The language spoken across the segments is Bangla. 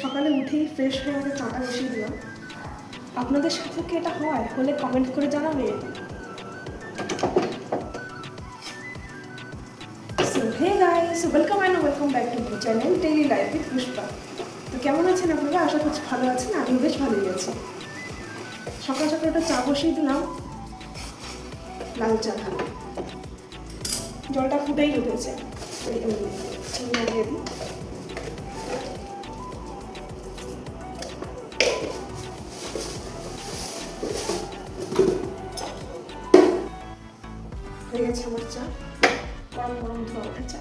সকালে উঠেই ফ্রেশ হয়ে আগে চাটা বসিয়ে দিলাম। আপনাদের সাথে কি এটা হয়? হলে কমেন্ট করে জানাবে। So hey guys, welcome back to my channel daily life with Pushpa. তো কেমন আছেন আপনারা? আশা করছি ভালো আছেন। আমিও বেশ ভালোই আছি। সকাল সকাল একটা চা বসিয়ে দিলাম, লাল চা। জলটা ফুটেই উঠেছে, চিনি দিয়ে দিই। হয়ে গেছে আমার চা, গরম গরম ধোয়া ওঠা চা।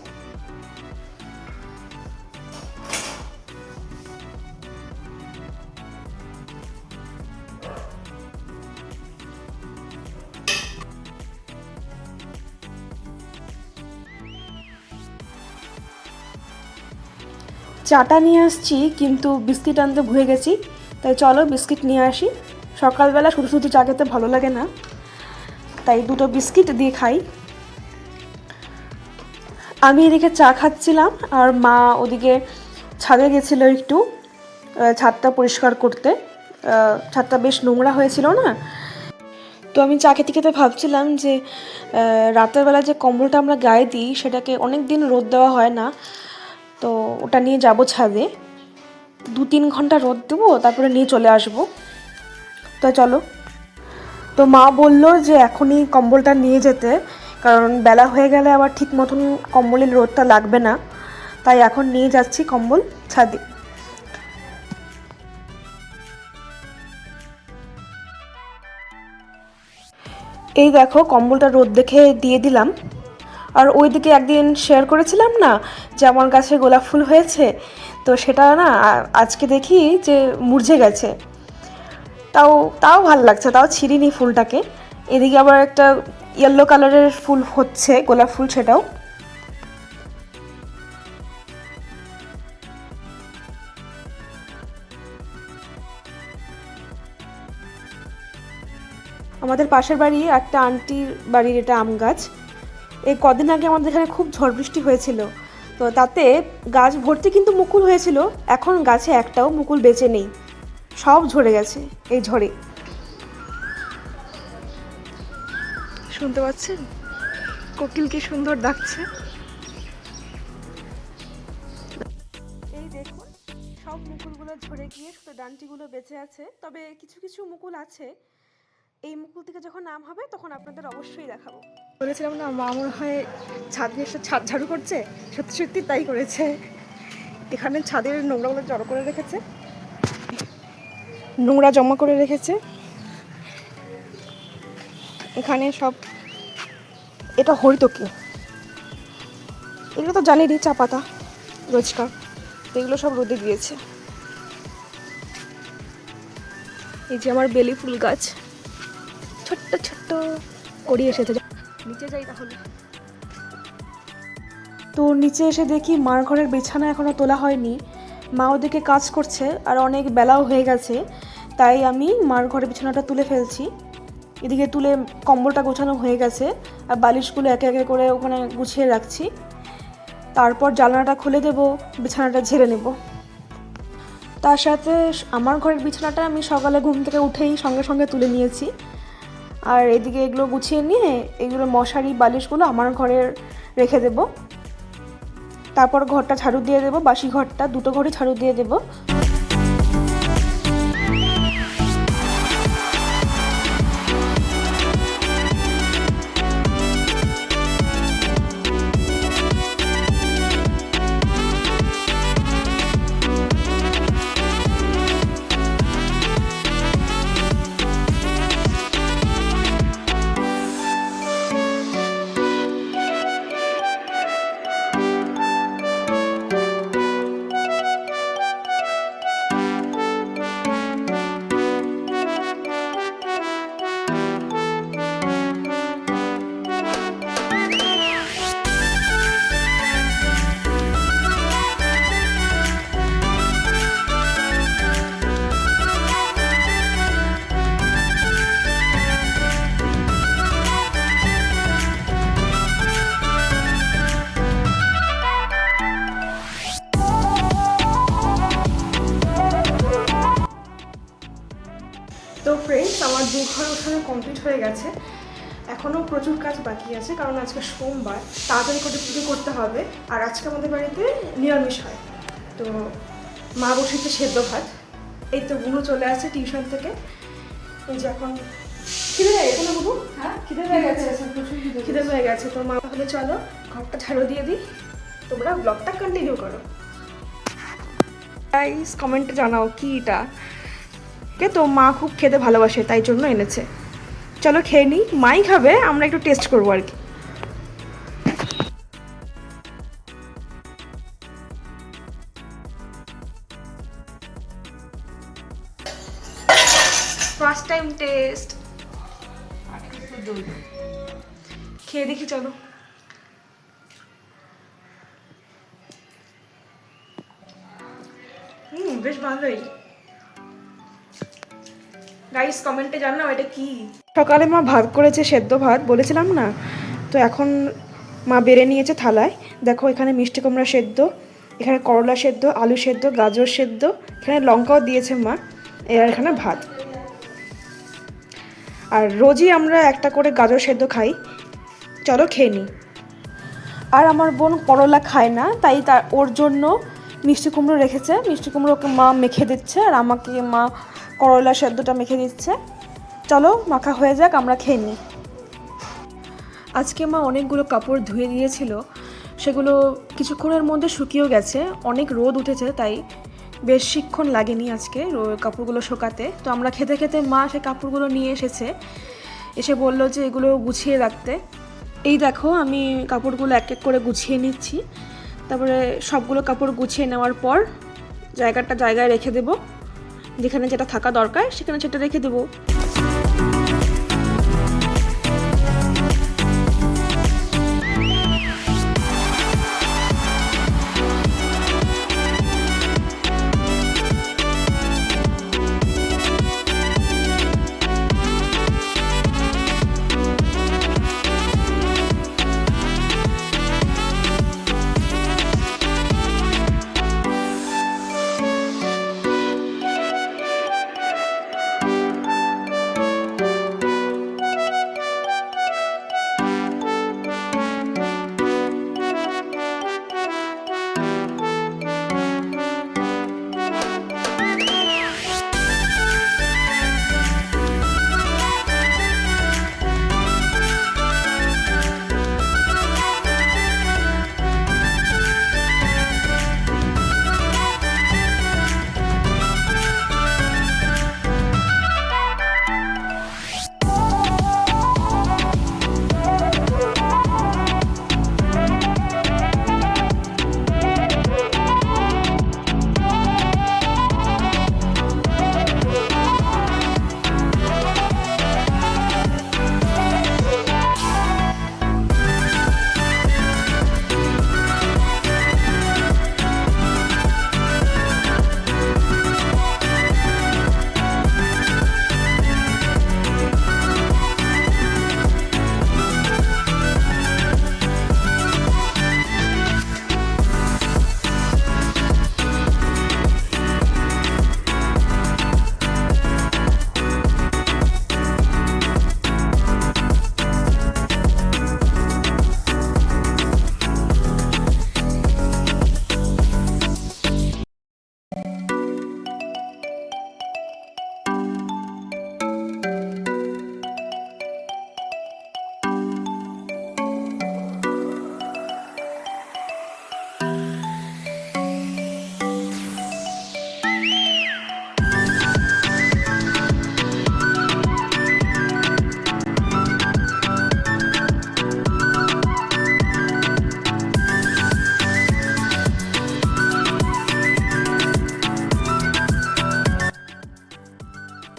চাটা নিয়ে আসছি, কিন্তু বিস্কিট আনতে ভুলে গেছি। তাই চলো বিস্কিট নিয়ে আসি। সকালবেলা শুধু শুধু চা খেতে ভালো লাগে না, তাই দুটো বিস্কিট দিয়ে খাই। আমি এদিকে চা খাচ্ছিলাম, আর মা ওদিকে ছাদে গেছিলো একটু ছাদটা পরিষ্কার করতে। ছাদটা বেশ নোংরা হয়েছিল না। তো আমি চা খেতে খেতে ভাবছিলাম যে রাতের বেলা যে কম্বলটা আমরা গায়ে দিই, সেটাকে অনেক দিন রোদ দেওয়া হয় না। তো ওটা নিয়ে যাব ছাদে, 2-3 ঘন্টা রোদ দেবো, তারপরে নিয়ে চলে আসবো। তো চলো। তো মা বললো যে এখনই কম্বলটা নিয়ে যেতে, কারণ বেলা হয়ে গেলে আবার ঠিক মতন কম্বলের রোদটা লাগবে না। তাই এখন নিয়ে যাচ্ছি কম্বল ছাদে। এই দেখো, কম্বলটা রোদ দেখে দিয়ে দিলাম। আর ওইদিকে একদিন শেয়ার করেছিলাম না যে আমার গাছে গোলাপ ফুল হয়েছে, তো সেটা না আজকে দেখি যে মুরঝে গেছে। তাও তাও ভালো লাগছে, তাও ছিঁড়িনি ফুলটাকে। এদিকে আবার একটা ইয়েলো কালারের ফুল হচ্ছে, গোলাপ ফুল, সেটাও। আমাদের পাশের বাড়ি একটা আন্টির বাড়ির এটা আম গাছ। এই কদিন আগে আমাদের এখানে খুব ঝড় বৃষ্টি হয়েছিল, তো তাতে গাছ ভর্তি কিন্তু মুকুল হয়েছিল। এখন গাছে একটাও মুকুল বেঁচে নেই, সব ঝরে গেছে এই ঝড়ে। শুনতে পাচ্ছেন কোকিল কি সুন্দর ডাকছে। এই দেখুন, সব মুকুলগুলো ঝরে গিয়ে শুধু ডান্টিগুলো বেঁচে আছে। তবে কিছু কিছু মুকুল আছে। এই মুকুল থেকে যখন আম হবে তখন আপনাদের অবশ্যই দেখাবো। বলেছিলাম না মা মনে হয় ছাদ নিয়ে এসে ছাদ ঝাড়ু করছে, সত্যি সত্যি তাই করেছে। এখানে ছাদের নোংরাগুলো জড়ো করে রেখেছে, নোংরা জমা করে রেখেছে এখানে সব। এটা হরিতকি, এগুলো তো জানিনি, চা পাতা রোজকার। তো এগুলো সব রোদে দিয়েছে। এই যে আমার বেলি ফুল গাছ, ছোট্ট ছোট্ট কড়ি এসেছে। নিচে যাই তাহলে। তো নিচে এসে দেখি মার ঘরের বিছানা এখনও তোলা হয়নি। মা ওদিকে কাজ করছে, আর অনেক বেলাও হয়ে গেছে। তাই আমি মার ঘরের বিছানাটা তুলে ফেলছি। এদিকে তুলে কম্বলটা গোছানো হয়ে গেছে, আর বালিশগুলো একে একে করে ওখানে গুছিয়ে রাখছি। তারপর জানলাটা খুলে দেব, বিছানাটা ঝেড়ে নেব। তার সাথে আমার ঘরের বিছানাটা আমি সকালে ঘুম থেকে উঠেই সঙ্গে সঙ্গে তুলে নিয়েছি। আর এদিকে এগুলো গুছিয়ে নিয়ে এগুলো মশারি বালিশগুলো আমার ঘরে রেখে দেব। তারপর ঘরটা ঝাড়ু দিয়ে দেবো, বাসি ঘরটা, দুটো ঘরই ঝাড়ু দিয়ে দেবো। আমার 2 ঘর ওখানে কমপ্লিট হয়ে গেছে। এখনও প্রচুর কাজ বাকি আছে, কারণ আজকে সোমবার, তাড়াতাড়ি করে পুজো করতে হবে। আর আজকে আমাদের বাড়িতে নিরামিষ হয়, তো মা বসেছে সেদ্ধ ভাত। এই তো বুনু চলে আসছে টিউশন থেকে। এই যে এখন খিদে পেয়ে গেছে না বুনু? হ্যাঁ, খিদে পেয়ে গেছে, খিদে পেয়ে গেছে। তো মা তাহলে চলো ঘরটা ঝাড়ু দিয়ে দিই, তোমরা ব্লগটা কন্টিনিউ করো। গাইস কমেন্টে জানাও কি এটা কে, তো মা খুব খেতে ভালোবাসে তাই জন্য এনেছে। চলো খেয়ে নিই, মাই খাবে, আমরা একটু টেস্ট করবো আর কি। ফার্স্ট টাইম টেস্ট, খেয়ে দেখি চলো। বেশ ভালোই। গাইস কমেন্টে জানাও এটা কি। সকালে মা ভাত করেছে, সেদ্ধ ভাত বলেছিলাম না, তো এখন মা বেড়ে নিয়েছে থালায়। দেখো এখানে মিষ্টি কুমড়া সেদ্ধ, এখানে করলা সেদ্ধ, আলু সেদ্ধ, গাজর সেদ্ধ, এখানে লঙ্কাও দিয়েছে মা, আর এখানে ভাত। আর রোজই আমরা একটা করে গাজর সেদ্ধ খাই। চলো খেয়ে নিই। আর আমার বোন করলা খায় না, তাই ওর জন্য মিষ্টি কুমড়ো রেখেছে। মিষ্টি কুমড়োকে মা মেখে দিচ্ছে, আর আমাকে মা করলা সেদ্ধটা মেখে দিচ্ছে। চলো মাখা হয়ে যাক, আমরা খেয়ে নিই। আজকে মা অনেকগুলো কাপড় ধুয়ে দিয়েছিল, সেগুলো কিছুক্ষণের মধ্যে শুকিয়েও গেছে। অনেক রোদ উঠেছে, তাই বেশিক্ষণ লাগেনি আজকে কাপড়গুলো শুকাতে। তো আমরা খেতে খেতে মা সেই কাপড়গুলো নিয়ে এসেছে, এসে বলল যে এগুলো গুছিয়ে রাখতে। এই দেখো আমি কাপড়গুলো এক এক করে গুছিয়ে নিচ্ছি। তারপরে সবগুলো কাপড় গুছিয়ে নেওয়ার পর জায়গায় রেখে দেবো, যেখানে যেটা থাকা দরকার সেখানে সেটা রেখে দেবো।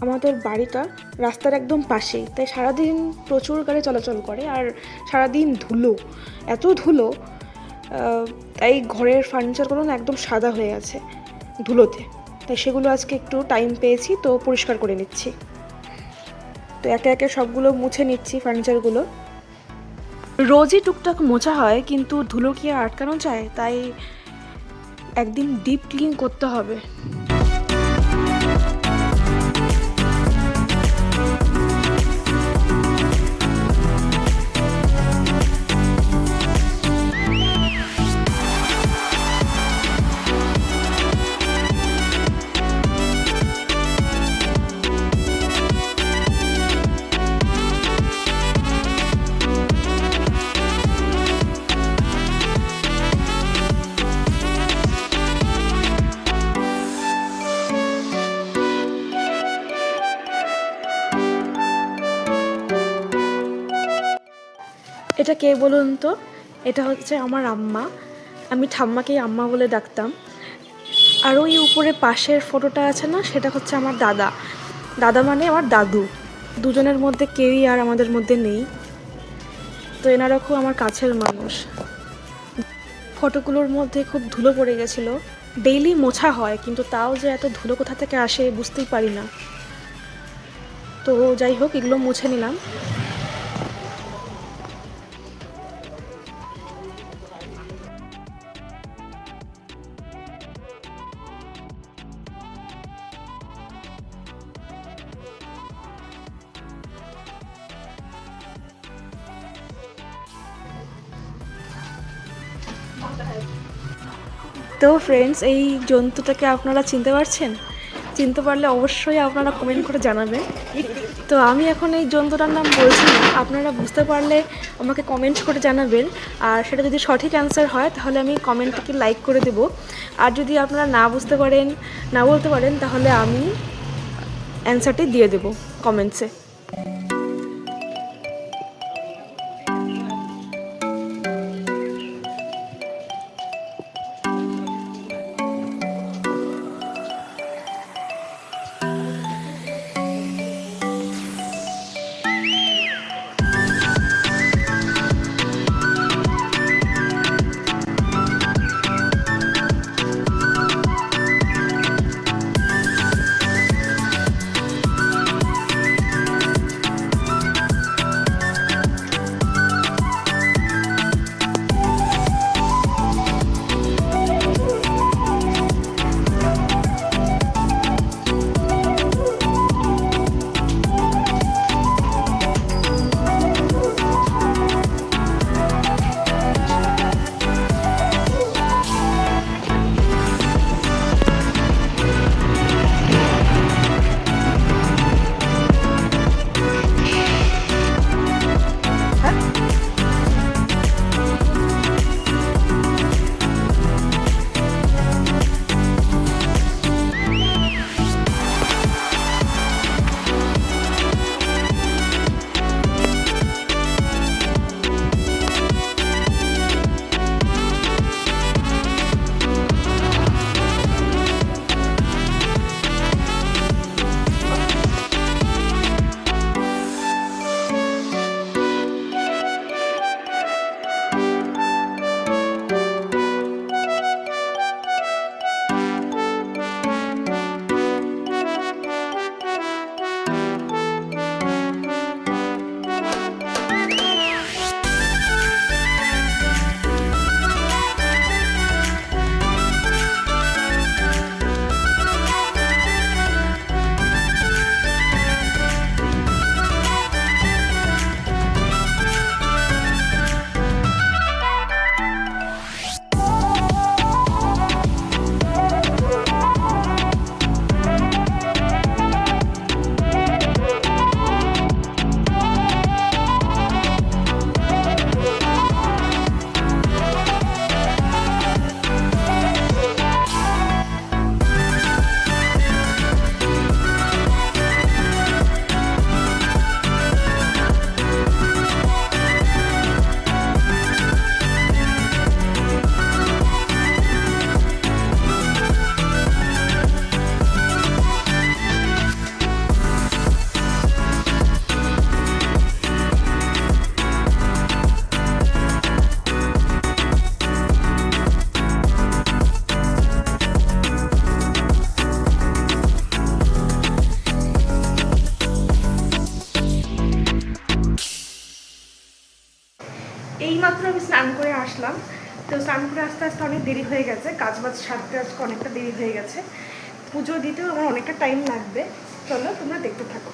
আমাদের বাড়িটা রাস্তার একদম পাশেই, তাই সারাদিন প্রচুর গাড়ি চলাচল করে, আর সারাদিন ধুলো, এত ধুলো, তাই ঘরের ফার্নিচারগুলো না একদম সাদা হয়ে আছে ধুলোতে। তাই সেগুলো আজকে একটু টাইম পেয়েছি, তো পরিষ্কার করে নিচ্ছি। তো একে একে সবগুলো মুছে নিচ্ছি ফার্নিচারগুলো। রোজই টুকটাক মোছা হয়, কিন্তু ধুলো কি আর আটকানো যায়, তাই একদিন ডিপ ক্লিন করতে হবে। এটা কে বলুন তো? এটা হচ্ছে আমার আম্মা। আমি ঠাম্মাকেই আম্মা বলে ডাকতাম। আর ওই উপরে পাশের ফটোটা আছে না, সেটা হচ্ছে আমার দাদা। দাদা মানে আমার দাদু। দুজনের মধ্যে কেউই আর আমাদের মধ্যে নেই। তো এনারা খুব আমার কাছের মানুষ। ফটোগুলোর মধ্যে খুব ধুলো পড়ে গেছিলো। ডেইলি মোছা হয়, কিন্তু তাও যে এত ধুলো কোথা থেকে আসে বুঝতেই পারি না। তো যাই হোক, এগুলো মুছে নিলাম। তো ফ্রেন্ডস, এই জন্তুটাকে আপনারা চিনতে পারছেন? চিনতে পারলে অবশ্যই আপনারা কমেন্ট করে জানাবেন। তো আমি এখন এই জন্তুটার নাম বলছি না, আপনারা বুঝতে পারলে আমাকে কমেন্ট করে জানাবেন। আর সেটা যদি সঠিক অ্যান্সার হয় তাহলে আমি কমেন্টটিকে লাইক করে দেব। আর যদি আপনারা না বুঝতে পারেন, না বলতে পারেন, তাহলে আমি অ্যান্সারটি দিয়ে দেব কমেন্টসে। এইমাত্র আমি স্নান করে আসলাম। তো স্নান করে আস্তে আস্তে অনেক দেরি হয়ে গেছে, কাজ বাজ সারতে আজকে অনেকটা দেরি হয়ে গেছে। পুজো দিতেও আমার অনেকটা টাইম লাগবে। চলো তোমরা দেখতে থাকো।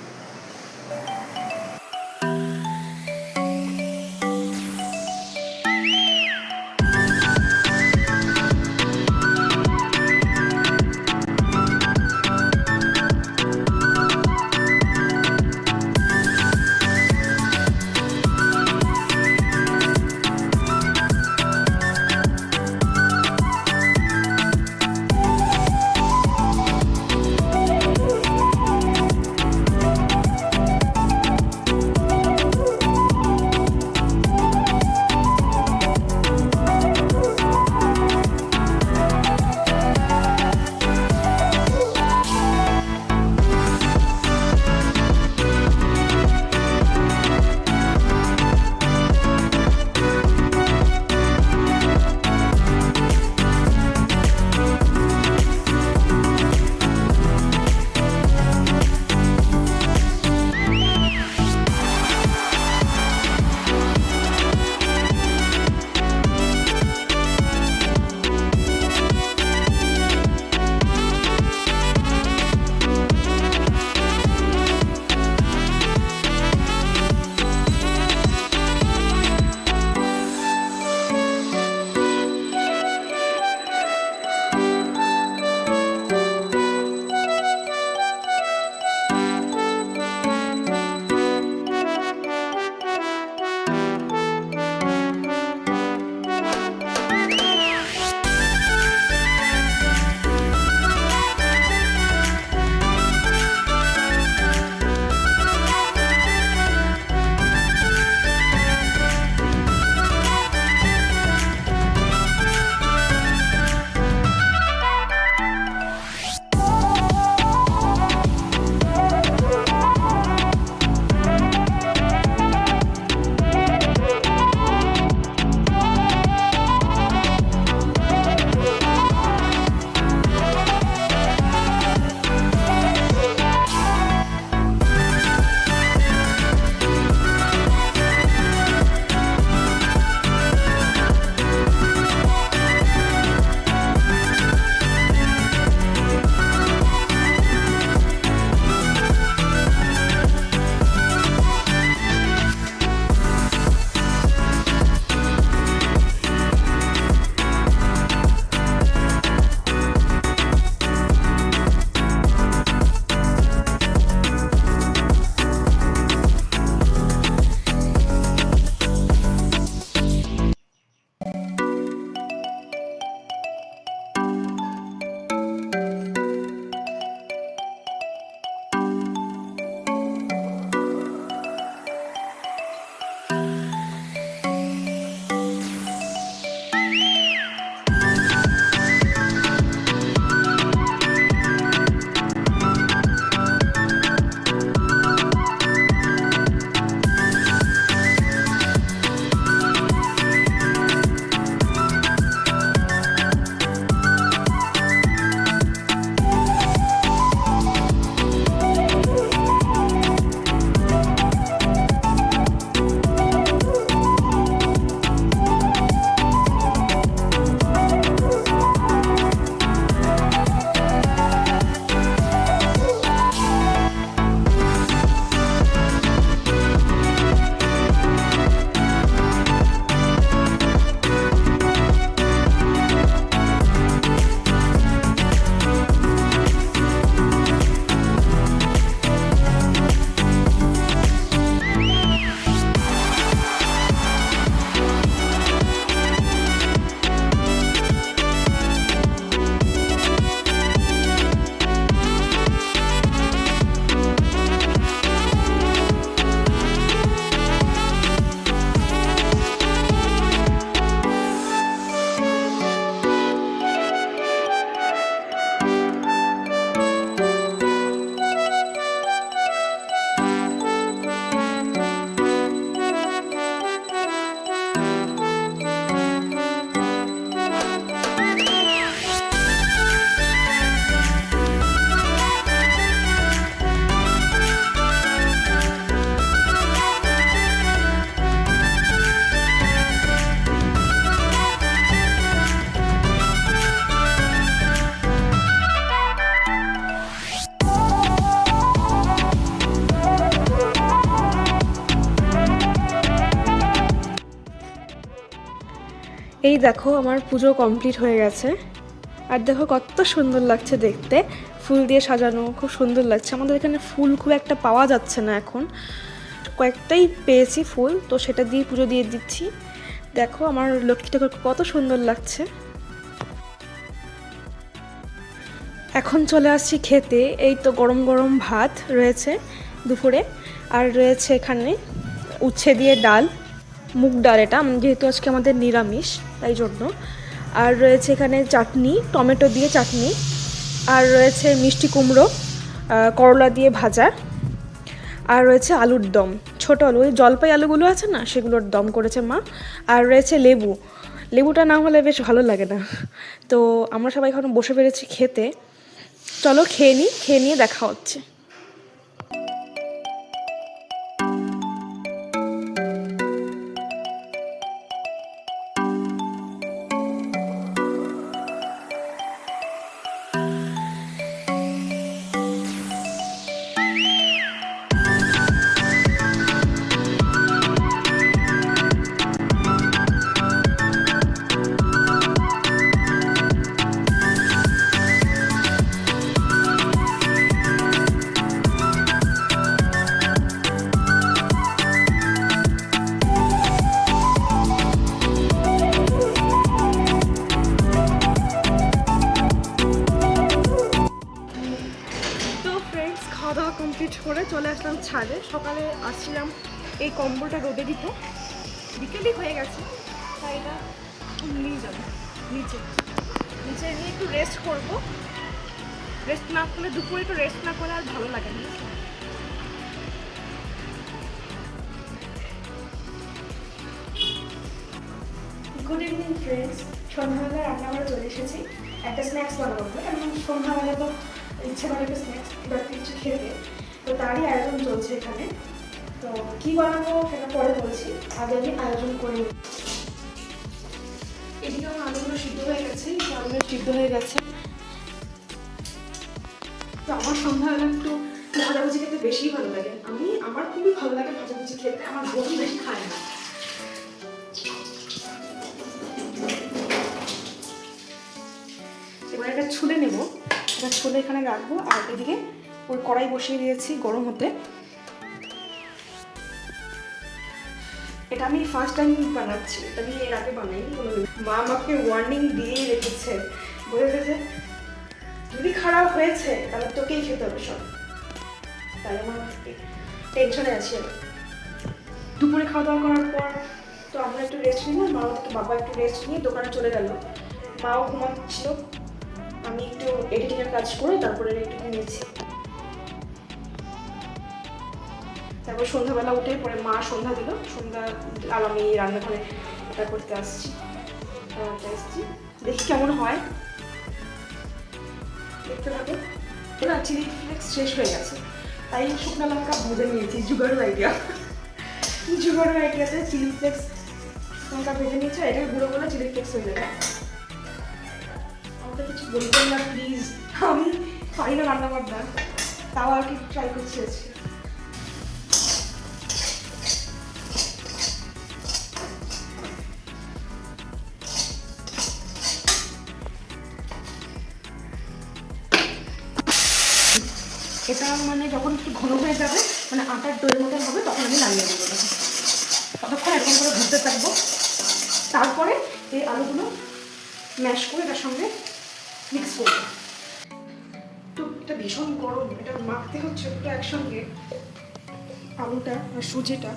এই দেখো আমার পুজো কমপ্লিট হয়ে গেছে, আর দেখো কত সুন্দর লাগছে দেখতে, ফুল দিয়ে সাজানো, খুব সুন্দর লাগছে। আমাদের এখানে ফুল খুব একটা পাওয়া যাচ্ছে না এখন, কয়েকটাই পেয়েছি ফুল, তো সেটা দিয়ে পুজো দিয়ে দিচ্ছি। দেখো আমার লক্ষ্মী ঠাকুর কত সুন্দর লাগছে। এখন চলে আসছি খেতে। এই তো গরম গরম ভাত রয়েছে দুপুরে, আর রয়েছে এখানে উচ্ছে দিয়ে ডাল, মুগ ডাল, এটা যেহেতু আজকে আমাদের নিরামিষ তাই জন্য। আর রয়েছে এখানে চাটনি, টমেটো দিয়ে চাটনি, আর রয়েছে মিষ্টি কুমড়ো, করলা দিয়ে ভাজা, আর রয়েছে আলুর দম, ছোটো আলু, ওই জলপাই আলুগুলো আছে না সেগুলোর দম করেছে মা। আর রয়েছে লেবু, লেবুটা না হলে বেশ ভালো লাগে না। তো আমরা সবাই এখন বসে পেরেছি খেতে, চলো খেয়ে নিই, খেয়ে নিয়ে দেখা হচ্ছে। খাওয়া দাওয়া কমপ্লিট করে চলে আসলাম ছাদে। সকালে আসছিলাম এই কম্বলটা রোদে দিত, বিকেলই হয়ে গেছে, তাই এটা নিয়ে যাবো নিচে নিচে নিয়ে একটু রেস্ট করবো। রেস্ট না করলে, দুপুরে একটু রেস্ট না করলে আর ভালো লাগে না। গুড ইভিনিং ফ্রেন্ডস, সন্ধ্যাবেলা রান্নাঘরে চলে এসেছি। একটা স্ন্যাক্স বানাবো, কারণ সন্ধ্যাবেলা তো ইচ্ছে করে একটা স্ন্যাক্স বা কিছু খেতে, তো তারই আয়োজন চলছে এখানে। তো কী বানাবো সেটা পরে বলছি, আগে আমি আয়োজন করি। এদিকে আমার আলুগুলো সিদ্ধ হয়ে গেছে, আলুগুলো সিদ্ধ হয়ে গেছে। তো আমার সন্ধ্যাবেলা একটু ভাজাভুজি খেতে বেশি ভালো লাগে। আমার খুবই ভালো লাগে ভাজাভুজি খেতে, আমার বোন বেশি খায় না। এবার এটা ছুলে নেব, এটা ছুলে এখানে রাখবো। আর এদিকে ওই কড়াই বসিয়ে দিয়েছি গরম হতে। এটা আমি ফার্স্ট টাইম বানাচ্ছি, এটা আমি এর আগে বানাইনি কোনোদিন। মা আমাকে ওয়ার্নিং দিয়ে রেখেছে, বলেছে যে যদি খারাপ হয়েছে তাহলে তোকেই খেতে হবে সব। তাই আমার টেনশনে আছি আমি। দুপুরে খাওয়া দাওয়া করার পর তো আমরা একটু রেস্ট নিলাম, মা একটু, বাবা একটু রেস্ট নিয়ে দোকানে চলে গেল। মাও ঘুমাচ্ছিল, আমি একটু এডিটিংয়ের কাজ করে তারপরে একটু ঘুমিয়েছি। তারপর সন্ধ্যাবেলা উঠে পরে মা সন্ধ্যা দিল, সন্ধ্যা আর আমি রান্নাঘরে এটা করতে আসছি, দেখি কেমন হয়, দেখতে থাকো। না, চিলি ফ্লেক্স শেষ হয়ে গেছে, তাই শুকনো লঙ্কা ভেজে নিয়েছি, জুগাড়ু আইডিয়াতে চিলি ফ্লেক্স লঙ্কা ভেজে নিয়েছে, এটা গুঁড়ো করে চিলি ফ্লেক্স হয়ে যাবে। আমাকে কিছু বলবেন না প্লিজ, আমি পারি না রান্না করতে, তাও আর কি ট্রাই করছি আজকে। এটা মানে যখন একটু ঘন হয়ে যাবে, মানে আটার দইয়ের মতন হবে, তখন আমি নামিয়ে দেবো। ততক্ষণ এরকম করে ভুলতে থাকবো। তারপরে এই আলুগুলো ম্যাশ করে এটার সঙ্গে মিক্স করবো। তো এটা ভীষণ গরম, এটা মাখতে হচ্ছে দুটো একসঙ্গে, আলুটা আর সুজিটা,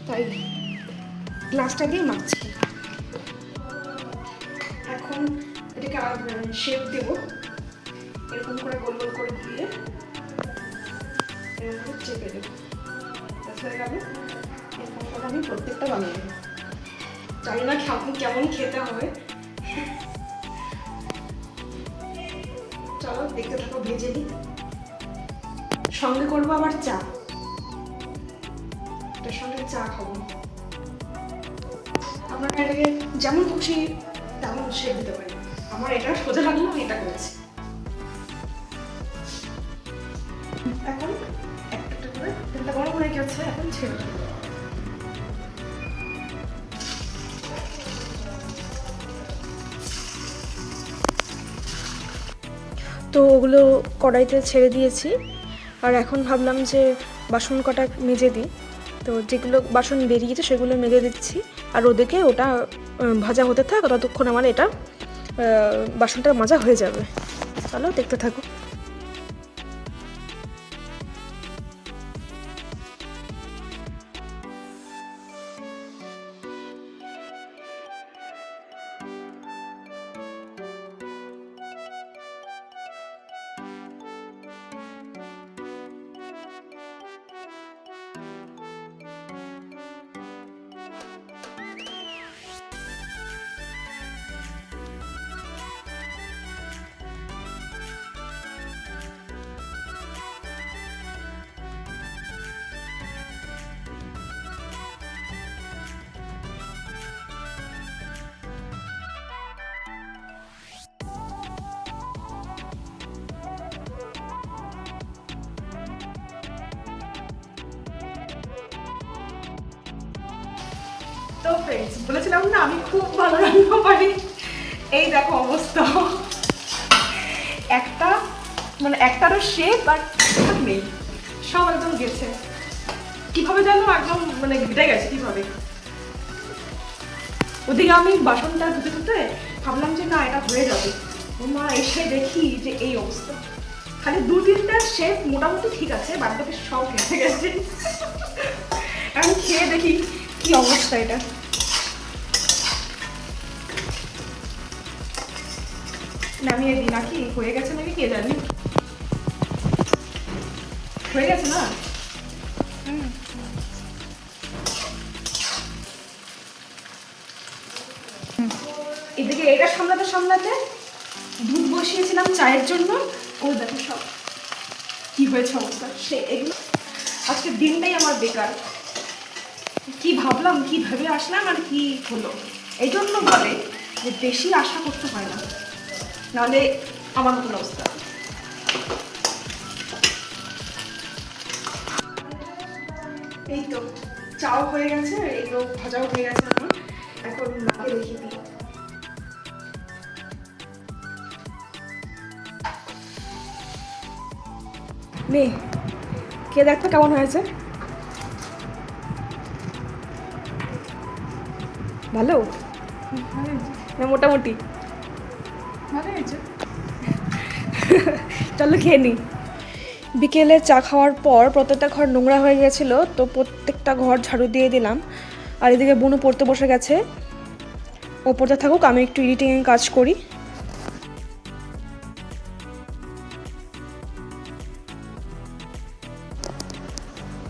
তাই গ্লাসটা দিয়ে মাখছি। এখন এটাকে শেপ দেবো, এরকম করে গোল গোল করে ঘুরিয়ে এরকম চেপে দেবো, হয়ে গেল। এরকম করে আমি প্রত্যেকটা বানিয়ে দেবো, জানি না কেমন খেতে হবে। চলো দেখতে থাকো, ভেজে নিই। সঙ্গে করবো আবার চা, এটার সঙ্গে চা খাবো। আমরা এটাকে যেমন খুশি তেমন শেপ দিতে পারি, আমার এটা সোজা লাগলো, আমি এটা করেছি। এখন একটা করে তেলটা গরম হয়ে গেছে, এখন ছেড়ে দেবো। তো ওগুলো কড়াইতে ছেড়ে দিয়েছি। আর এখন ভাবলাম যে বাসন কটা মেজে দিই। তো যেগুলো বাসন বেরিয়েছে সেগুলো মেজে দিচ্ছি, আর ওদিকে ওটা ভাজা হতে থাক, ততক্ষণ আমার এটা বাসনটা মাজা হয়ে যাবে। চলো দেখতে থাকো। তো ফ্রেন্ডস, বলেছিলাম না আমি খুব ভালো রান্না পারি। এই দেখো অবস্থা, একটারও শেপ আর নেই, সব একদম গেছে। কিভাবে জানো, একদম ঘেটে গেছে কিভাবে। ওদিকে আমি বাসনটা ধুতে ধুতে ভাবলাম যে না এটা হয়ে যাবে, মা এসে দেখি যে এই অবস্থা। খালি 2-3টা শেপ মোটামুটি ঠিক আছে, বাদ বাকি সব গেছে গেছে। আমি খেয়ে দেখি কি অবস্থা এটা। নামিয়ে দিই নাকি, হয়ে গেছে নাকি কে জানি। হয়ে গেছে না? এদিকে এটা সামলাতে সামলাতে দুধ বসিয়েছিলাম চায়ের জন্য। ও দেখো সব কি হয়েছে অবস্থা। সে এগুলো আজকের দিনটাই আমার বেকার। কি ভাবলাম, কি ভেবে আসলাম আর কি হলো। এই জন্য বলে যে বেশি আশা করতে হয় না, নাহলে আমার মতন অবস্থা। এই তো চাও হয়ে গেছে, এগুলো ভাজাও হয়ে গেছে। এখন মাকে দেখিয়ে দিই। নে কে দেখতো কেমন হয়েছে। ভালো না মোটামুটি? ভালো হয়েছে। চলো খেয়ে নিই। বিকেলে চা খাওয়ার পর প্রত্যেকটা ঘর নোংরা হয়ে গেছিলো, তো প্রত্যেকটা ঘর ঝাড়ু দিয়ে দিলাম। আর এদিকে বোনও পড়তে বসে গেছে, ও পড়তে থাকুক, আমি একটু এডিটিংয়ে কাজ করি।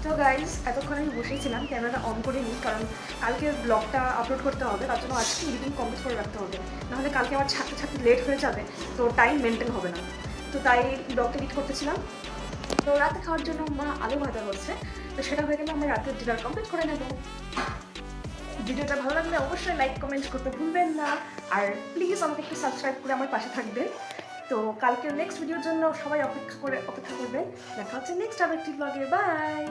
তো গাইজ, এতক্ষণ আমি বসেছিলাম, ক্যামেরাটা অন করে নিই, কারণ কালকে ব্লগটা আপলোড করতে হবে, তার জন্য আজকে এডিটিং কমপ্লিট করে রাখতে হবে, নাহলে কালকে আমার ছাড়তে ছাড়তে লেট হয়ে যাবে, তো টাইম মেনটেন হবে না। তো তাই ব্লগটা এডিট করতেছিলাম। তো রাতে খাওয়ার জন্য মা আলু ভাজা করছে, তো সেটা হয়ে গেলে আমরা রাতে ডিনার কমপ্লিট করে নেব। ভিডিওটা ভালো লাগলে অবশ্যই লাইক কমেন্ট করতে ভুলবেন না, আর প্লিজ আমাকে একটু সাবস্ক্রাইব করে আমার পাশে থাকবেন। তো কালকের নেক্সট ভিডিওর জন্য সবাই অপেক্ষা করবেন। দেখা হচ্ছে নেক্সট আরেকটি ব্লগে। বাই।